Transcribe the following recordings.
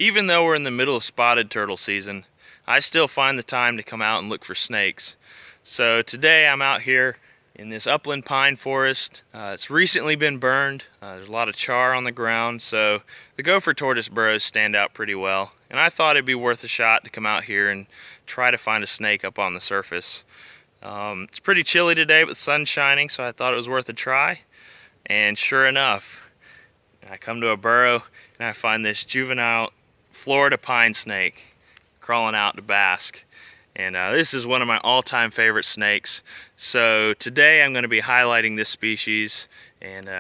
Even though we're in the middle of spotted turtle season, I still find the time to come out and look for snakes. So today I'm out here in this upland pine forest. It's recently been burned. There's a lot of char on the ground, so the gopher tortoise burrows stand out pretty well. And I thought it'd be worth a shot to come out here and try to find a snake up on the surface. It's pretty chilly today, but the sun's shining, so I thought it was worth a try. And sure enough, I come to a burrow and I find this juvenile Florida pine snake crawling out to bask. And this is one of my all-time favorite snakes. So today I'm going to be highlighting this species and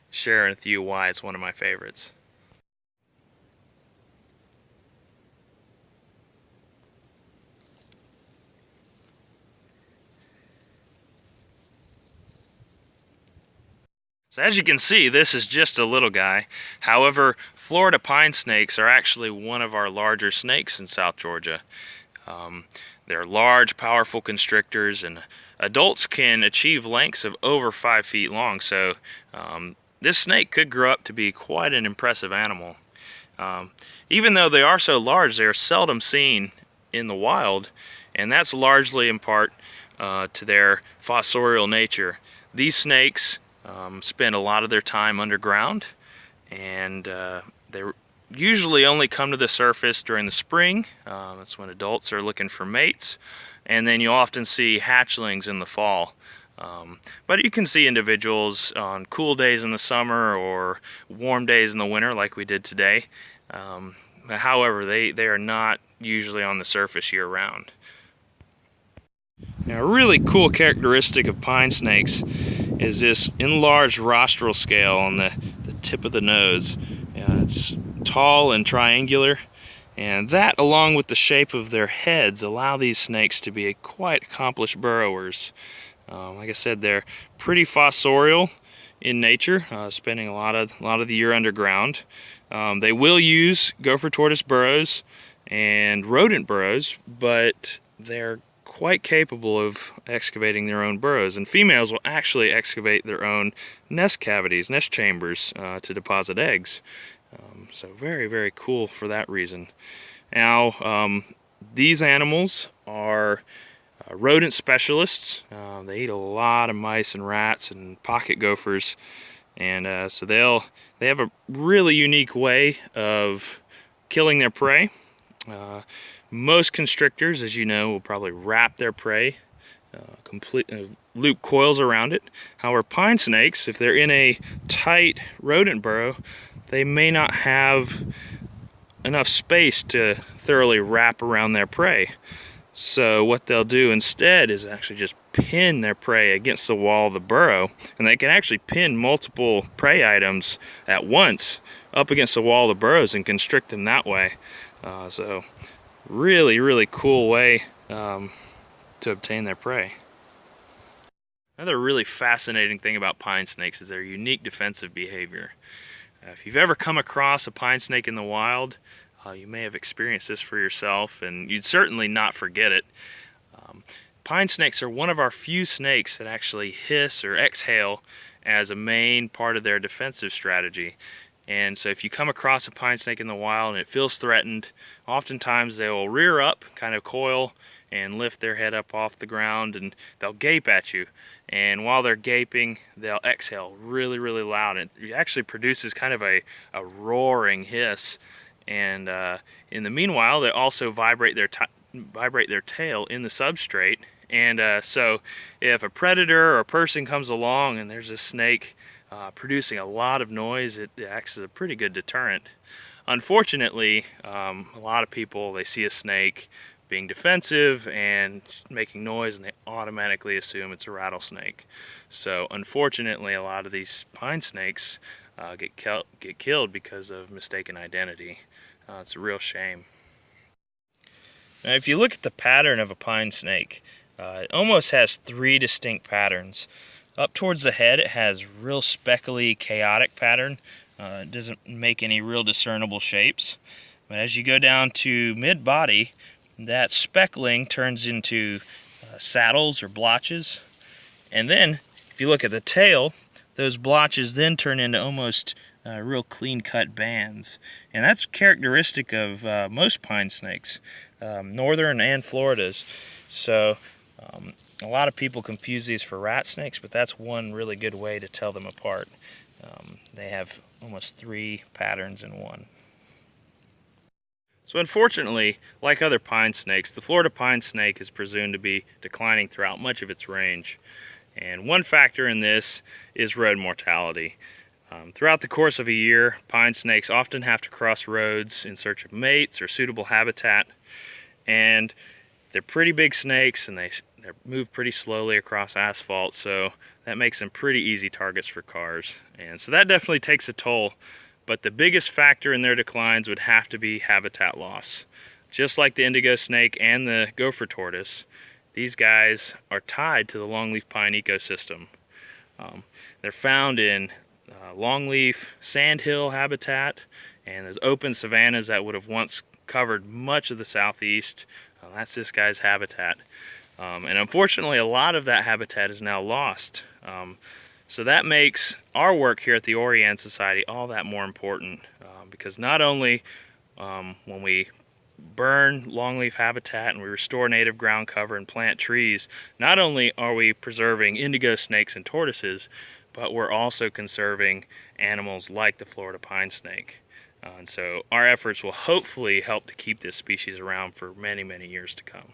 sharing with you why it's one of my favorites. So as you can see, this is just a little guy. However, Florida pine snakes are actually one of our larger snakes in South Georgia. They're large, powerful constrictors, and adults can achieve lengths of over 5 feet long. So this snake could grow up to be quite an impressive animal. Even though they are so large, they are seldom seen in the wild, and that's largely in part to their fossorial nature. These snakes spend a lot of their time underground, and they usually only come to the surface during the spring. That's when adults are looking for mates, and then you often see hatchlings in the fall. But you can see individuals on cool days in the summer or warm days in the winter like we did today. However, they are not usually on the surface year-round. Now, a really cool characteristic of pine snakes is this enlarged rostral scale on the tip of the nose. It's tall and triangular, and that, along with the shape of their heads, allow these snakes to be quite accomplished burrowers. Like I said, they're pretty fossorial in nature, spending a lot of the year underground. They will use gopher tortoise burrows and rodent burrows, but they're quite capable of excavating their own burrows, and females will actually excavate their own nest cavities, nest chambers, to deposit eggs. So very, very cool for that reason. Now, these animals are rodent specialists. They eat a lot of mice and rats and pocket gophers, and so they have a really unique way of killing their prey. Most constrictors, as you know, will probably wrap their prey, loop coils around it. However, pine snakes, if they're in a tight rodent burrow, they may not have enough space to thoroughly wrap around their prey. So what they'll do instead is actually just pin their prey against the wall of the burrow, and they can actually pin multiple prey items at once up against the wall of the burrows and constrict them that way. So really, really cool way to obtain their prey. Another really fascinating thing about pine snakes is their unique defensive behavior. If you've ever come across a pine snake in the wild, you may have experienced this for yourself, and you'd certainly not forget it. Pine snakes are one of our few snakes that actually hiss or exhale as a main part of their defensive strategy. And so if you come across a pine snake in the wild and it feels threatened, oftentimes they will rear up, kind of coil, and lift their head up off the ground, and they'll gape at you. And while they're gaping, they'll exhale really, really loud. It actually produces kind of a roaring hiss. And in the meanwhile, they also vibrate their tail in the substrate. And so if a predator or a person comes along and there's a snake producing a lot of noise, it acts as a pretty good deterrent. Unfortunately, a lot of people, they see a snake being defensive and making noise, and they automatically assume it's a rattlesnake. So unfortunately, a lot of these pine snakes get killed because of mistaken identity. It's a real shame. Now, if you look at the pattern of a pine snake, it almost has 3 distinct patterns. Up towards the head, it has real speckly, chaotic pattern. It doesn't make any real discernible shapes. But as you go down to mid-body, that speckling turns into saddles or blotches. And then, if you look at the tail, those blotches then turn into almost real clean-cut bands. And that's characteristic of most pine snakes, northern and Florida's. So a lot of people confuse these for rat snakes, but that's one really good way to tell them apart. They have almost 3 patterns in one. So unfortunately, like other pine snakes, the Florida pine snake is presumed to be declining throughout much of its range. And one factor in this is road mortality. Throughout the course of a year, pine snakes often have to cross roads in search of mates or suitable habitat. And they're pretty big snakes, and they move pretty slowly across asphalt, so that makes them pretty easy targets for cars. And so that definitely takes a toll. But the biggest factor in their declines would have to be habitat loss. Just like the indigo snake and the gopher tortoise, these guys are tied to the longleaf pine ecosystem. They're found in longleaf sandhill habitat and those open savannas that would have once covered much of the southeast. That's this guy's habitat. And unfortunately, a lot of that habitat is now lost. So that makes our work here at the Orianne Society all that more important, because not only when we burn longleaf habitat and we restore native ground cover and plant trees, not only are we preserving indigo snakes and tortoises, but we're also conserving animals like the Florida pine snake. And so our efforts will hopefully help to keep this species around for many, many years to come.